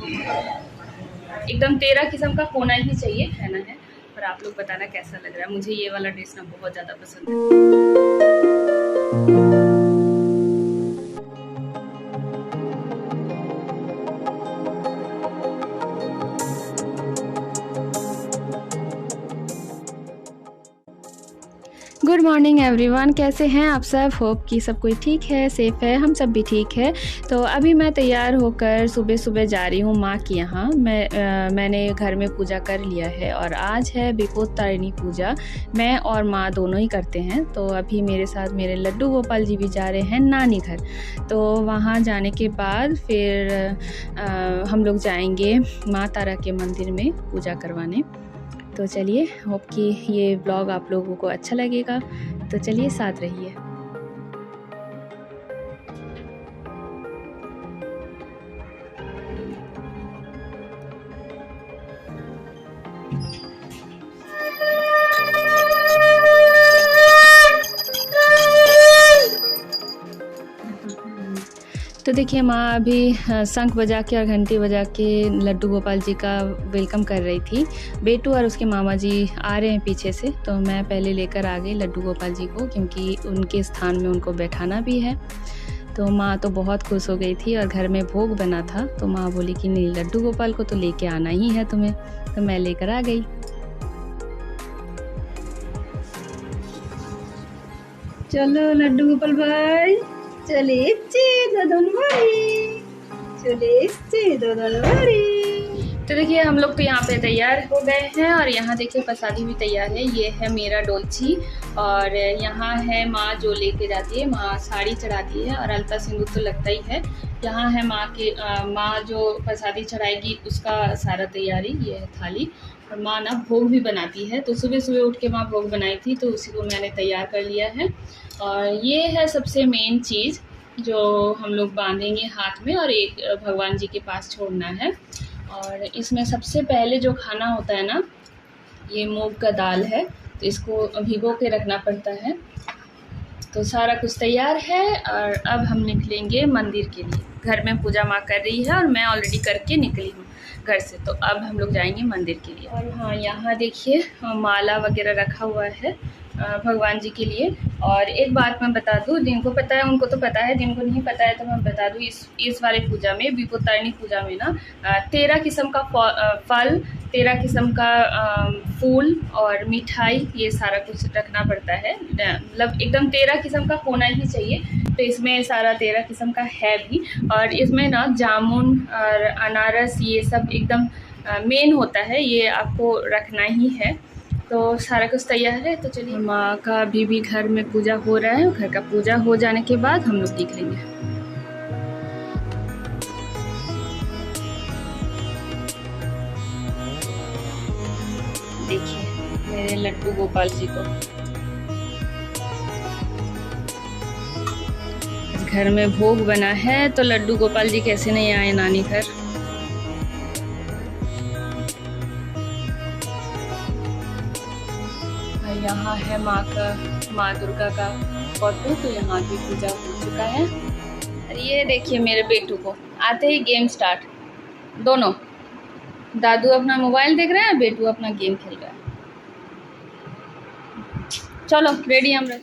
एकदम तेरा किस्म का होना ही चाहिए, है ना है। पर आप लोग बताना कैसा लग रहा है। मुझे ये वाला ड्रेस ना बहुत ज़्यादा पसंद है। गुड मॉर्निंग एवरीवन, कैसे हैं आप सब। होप कि सब कोई ठीक है, सेफ़ है, हम सब भी ठीक है। तो अभी मैं तैयार होकर सुबह सुबह जा रही हूँ माँ के यहाँ। मैंने घर में पूजा कर लिया है और आज है विपोत्तारिणी पूजा। मैं और माँ दोनों ही करते हैं। तो अभी मेरे साथ मेरे लड्डू गोपाल जी भी जा रहे हैं नानी घर। तो वहाँ जाने के बाद फिर हम लोग जाएंगे माँ तारा के मंदिर में पूजा करवाने। तो चलिए, होप कि ये ब्लॉग आप लोगों को अच्छा लगेगा। तो चलिए साथ रहिए। तो देखिए माँ अभी शंख बजा के और घंटी बजा के लड्डू गोपाल जी का वेलकम कर रही थी। बेटू और उसके मामा जी आ रहे हैं पीछे से, तो मैं पहले लेकर आ गई लड्डू गोपाल जी को, क्योंकि उनके स्थान में उनको बैठाना भी है। तो माँ तो बहुत खुश हो गई थी और घर में भोग बना था, तो माँ बोली कि नहीं, लड्डू गोपाल को तो लेके आना ही है तुम्हें। तो मैं लेकर आ गई। चलो लड्डू गोपाल भाई, चले तो देखिए हम लोग तो यहाँ पे तैयार हो गए हैं और यहाँ देखिए प्रसादी भी तैयार है। ये है मेरा डोलची और यहाँ है माँ जो लेके जाती है। माँ साड़ी चढ़ाती है और अलता सिंदूर तो लगता ही है। यहाँ है माँ जो प्रसादी चढ़ाएगी उसका सारा तैयारी। ये है थाली और माँ ना भोग भी बनाती है। तो सुबह सुबह उठ के माँ भोग बनाई थी, तो उसी को मैंने तैयार कर लिया है। और ये है सबसे मेन चीज़ जो हम लोग बांधेंगे हाथ में और एक भगवान जी के पास छोड़ना है। और इसमें सबसे पहले जो खाना होता है ना, ये मूंग का दाल है, तो इसको भिगो के रखना पड़ता है। तो सारा कुछ तैयार है और अब हम निकलेंगे मंदिर के लिए। घर में पूजा माँ कर रही है और मैं ऑलरेडी करके निकली हूँ घर से। तो अब हम लोग जाएंगे मंदिर के लिए। और हाँ, यहाँ देखिए माला वगैरह रखा हुआ है भगवान जी के लिए। और एक बात मैं बता दूँ, जिनको पता है उनको तो पता है, जिनको नहीं पता है तो मैं बता दूँ, इस वाले पूजा में, विपोत्तारिणी पूजा में ना 13 किस्म का फल, 13 किस्म का फूल और मिठाई, ये सारा कुछ रखना पड़ता है। मतलब एकदम 13 किस्म का होना ही चाहिए। तो इसमें सारा 13 किस्म का है भी। और इसमें ना जामुन और अनारस, ये सब एकदम मेन होता है, ये आपको रखना ही है। तो सारा कुछ तैयार है। तो चलिए, माँ का अभी भी घर में पूजा हो रहा है। घर का पूजा हो जाने के बाद हम लोग निकलेंगे। देखिए मेरे लड्डू गोपाल जी को घर में भोग बना है, तो लड्डू गोपाल जी कैसे नहीं आए नानी घर। यहाँ है माँ दुर्गा का फोटो। तो यहाँ की पूजा हो चुका है। और ये देखिए मेरे बेटू को आते ही गेम स्टार्ट। दोनों, दादू अपना मोबाइल देख रहे हैं, बेटू अपना गेम खेल रहा है। चलो रेडी हम लोग।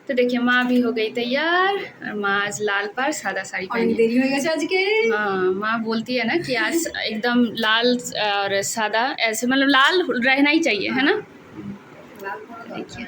तो देखिए माँ भी हो गई तैयार और माँ आज लाल पर सादा साड़ी पहनी। देरी हो गया आज के। हाँ, माँ बोलती है ना कि आज एकदम लाल और सादा, ऐसे मतलब लाल रहना ही चाहिए, है ना। देखिए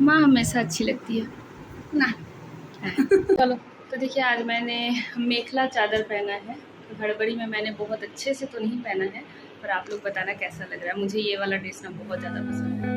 माँ हमेशा अच्छी लगती है ना। चलो, तो देखिए आज मैंने मेखला चादर पहना है। हड़बड़ी में मैंने बहुत अच्छे से तो नहीं पहना है, पर आप लोग बताना कैसा लग रहा है। मुझे ये वाला ड्रेस ना बहुत ज़्यादा पसंद है।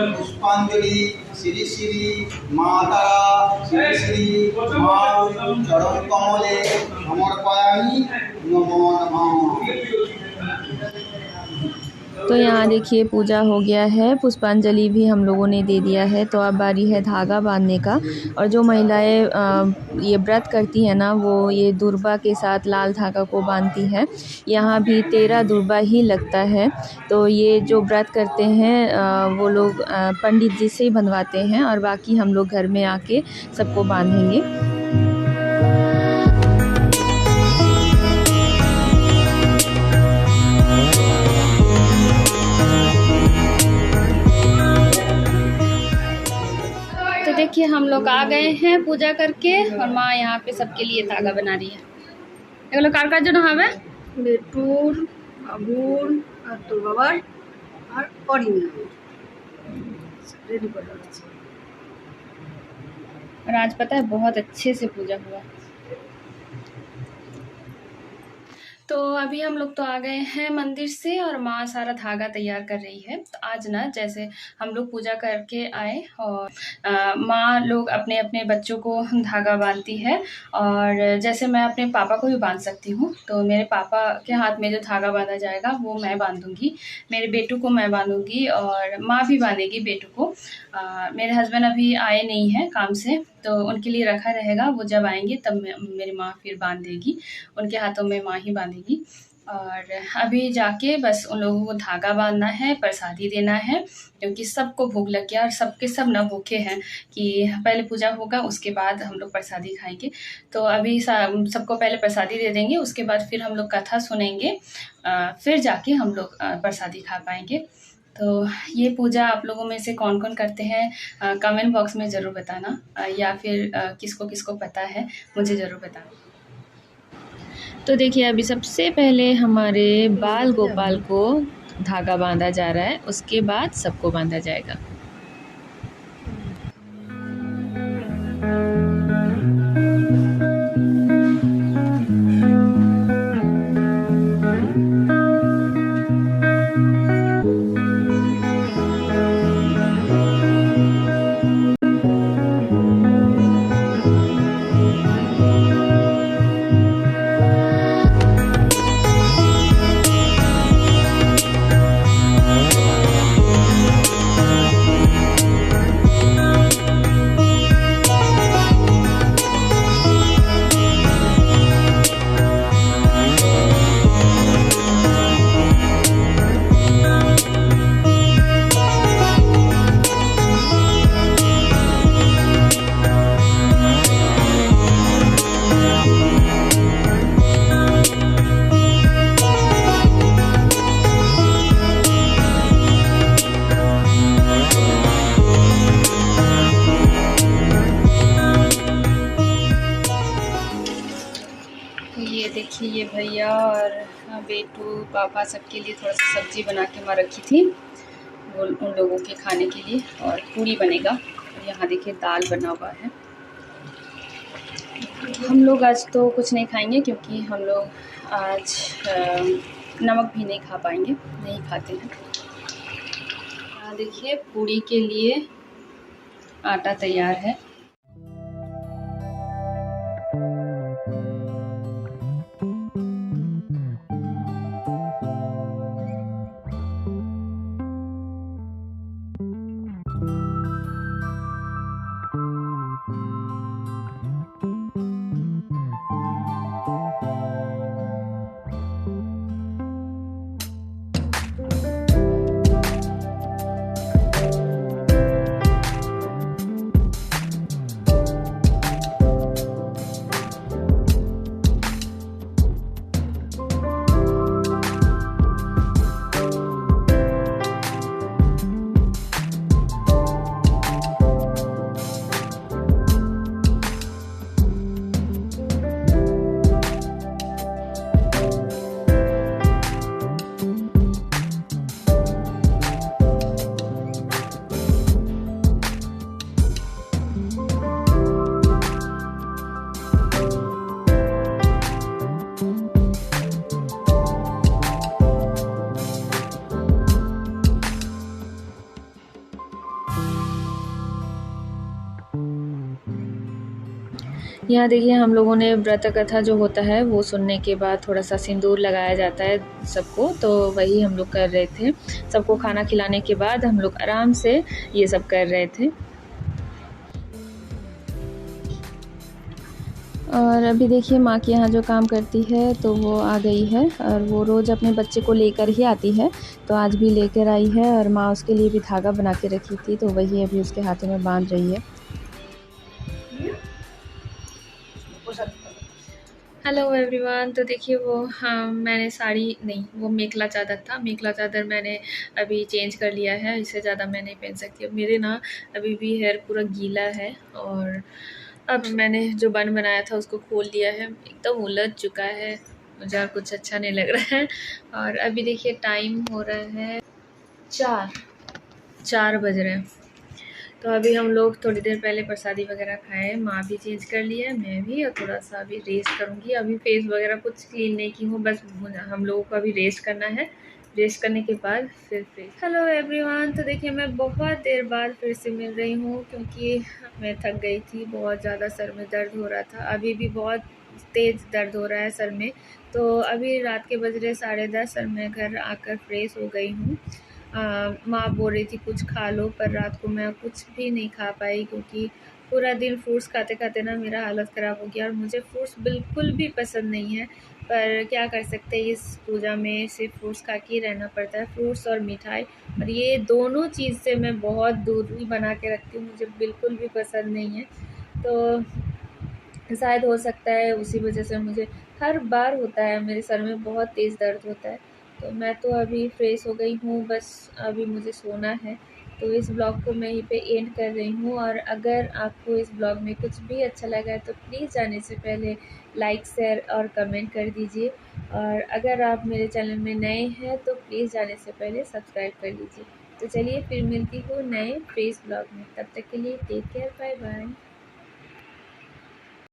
पुष्पांजलि श्री श्री माता श्री श्री मां चरण कमले समर्पयामि नमो नमः। तो यहाँ देखिए पूजा हो गया है, पुष्पांजलि भी हम लोगों ने दे दिया है। तो अब बारी है धागा बांधने का। और जो महिलाएं ये व्रत करती हैं ना, वो ये दुर्बा के साथ लाल धागा को बांधती हैं। यहाँ भी 13 दुर्बा ही लगता है। तो ये जो व्रत करते हैं वो लोग पंडित जी से ही बंधवाते हैं, और बाकी हम लोग घर में आके सबको बांधेंगे। देखिए हम लोग आ गए हैं पूजा करके, और माँ यहाँ पे सबके लिए धागा बना रही है। এগুলো কার কার জন্য হবে? বেটুর, বাবুর আর তোর বাবার আর অরিন্দম रेडी कर रहा और आज पता है बहुत अच्छे से पूजा हुआ। तो अभी हम लोग तो आ गए हैं मंदिर से, और माँ सारा धागा तैयार कर रही है। तो आज ना जैसे हम लोग पूजा करके आए, और माँ लोग अपने अपने बच्चों को धागा बांधती है, और जैसे मैं अपने पापा को भी बांध सकती हूँ, तो मेरे पापा के हाथ में जो धागा बांधा जाएगा वो मैं बांधूंगी, मेरे बेटू को मैं बांधूंगी, और माँ भी बांधेगी बेटू को। मेरे हस्बैंड अभी आए नहीं हैं काम से, तो उनके लिए रखा रहेगा। वो जब आएंगे तब मेरी माँ फिर बांध देगी, उनके हाथों में माँ ही बांधेगी। और अभी जाके बस उन लोगों को धागा बांधना है, प्रसादी देना है, क्योंकि सबको भूख लग गया और सबके सब ना भूखे हैं कि पहले पूजा होगा उसके बाद हम लोग प्रसादी खाएंगे। तो अभी सबको पहले प्रसादी दे देंगे, उसके बाद फिर हम लोग कथा सुनेंगे, फिर जाके हम लोग प्रसादी खा पाएंगे। तो ये पूजा आप लोगों में से कौन कौन करते हैं कमेंट बॉक्स में ज़रूर बताना, या फिर किसको किसको पता है मुझे ज़रूर बताना। तो देखिए अभी सबसे पहले हमारे बाल गोपाल को धागा बांधा जा रहा है, उसके बाद सबको बांधा जाएगा। देखिए ये भैया और बेटू पापा सबके लिए थोड़ा सा सब्जी बना के मैं रखी थी, वो उन लोगों के खाने के लिए, और पूरी बनेगा। और यहाँ देखिए दाल बना हुआ है। हम लोग आज तो कुछ नहीं खाएंगे, क्योंकि हम लोग आज नमक भी नहीं खा पाएंगे, नहीं खाते हैं। यहाँ देखिए पूरी के लिए आटा तैयार है। यहाँ देखिए हम लोगों ने व्रत कथा जो होता है वो सुनने के बाद थोड़ा सा सिंदूर लगाया जाता है सबको, तो वही हम लोग कर रहे थे। सबको खाना खिलाने के बाद हम लोग आराम से ये सब कर रहे थे। और अभी देखिए माँ के यहाँ जो काम करती है तो वो आ गई है और वो रोज़ अपने बच्चे को लेकर ही आती है, तो आज भी लेकर आई है और माँ उसके लिए भी धागा बना के रखी थी, तो वही अभी उसके हाथों में बांध रही है। हेलो एवरीवन, तो देखिए वो मैंने साड़ी नहीं, वो मेखला चादर था, मेखला चादर मैंने अभी चेंज कर लिया है, इससे ज़्यादा मैं नहीं पहन सकती। अब मेरे ना अभी भी हेयर पूरा गीला है और अब मैंने जो बन बनाया था उसको खोल दिया है, एकदम उलझ चुका है, मुझे और कुछ अच्छा नहीं लग रहा है। और अभी देखिए टाइम हो रहा है 4 बज रहे हैं, तो अभी हम लोग थोड़ी देर पहले प्रसादी वगैरह खाए, माँ भी चेंज कर लिया है, मैं भी, और थोड़ा सा अभी रेस्ट करूँगी। अभी फेस वगैरह कुछ क्लीन नहीं की हूँ, बस हम लोगों को अभी रेस्ट करना है, रेस्ट करने के बाद फिर फेस। हेलो एवरीवन, तो देखिए मैं बहुत देर बाद फिर से मिल रही हूँ क्योंकि मैं थक गई थी, बहुत ज़्यादा सर में दर्द हो रहा था, अभी भी बहुत तेज़ दर्द हो रहा है सर में। तो अभी रात के बज रहे 10:30 और मैं घर आकर फ्रेश हो गई हूँ। माँ बोल रही थी कुछ खा लो, पर रात को मैं कुछ भी नहीं खा पाई क्योंकि पूरा दिन फ्रूट्स खाते खाते ना मेरा हालत ख़राब हो गया, और मुझे फ्रूट्स बिल्कुल भी पसंद नहीं है, पर क्या कर सकते हैं, इस पूजा में सिर्फ फ्रूट्स खा के ही रहना पड़ता है, फ्रूट्स और मिठाई, और ये दोनों चीज़ से मैं बहुत दूरी बना के रखती हूँ, मुझे बिल्कुल भी पसंद नहीं है। तो शायद हो सकता है उसी वजह से मुझे हर बार होता है, मेरे सर में बहुत तेज़ दर्द होता है। तो मैं तो अभी फ्रेश हो गई हूँ, बस अभी मुझे सोना है। तो इस ब्लॉग को मैं यहीं पे एंड कर रही हूँ, और अगर आपको इस ब्लॉग में कुछ भी अच्छा लगा है तो प्लीज़ जाने से पहले लाइक, शेयर और कमेंट कर दीजिए, और अगर आप मेरे चैनल में नए हैं तो प्लीज़ जाने से पहले सब्सक्राइब कर लीजिए। तो चलिए फिर मिलती हूँ नए फ्रेश ब्लॉग में, तब तक के लिए टेक केयर, बाय बाय।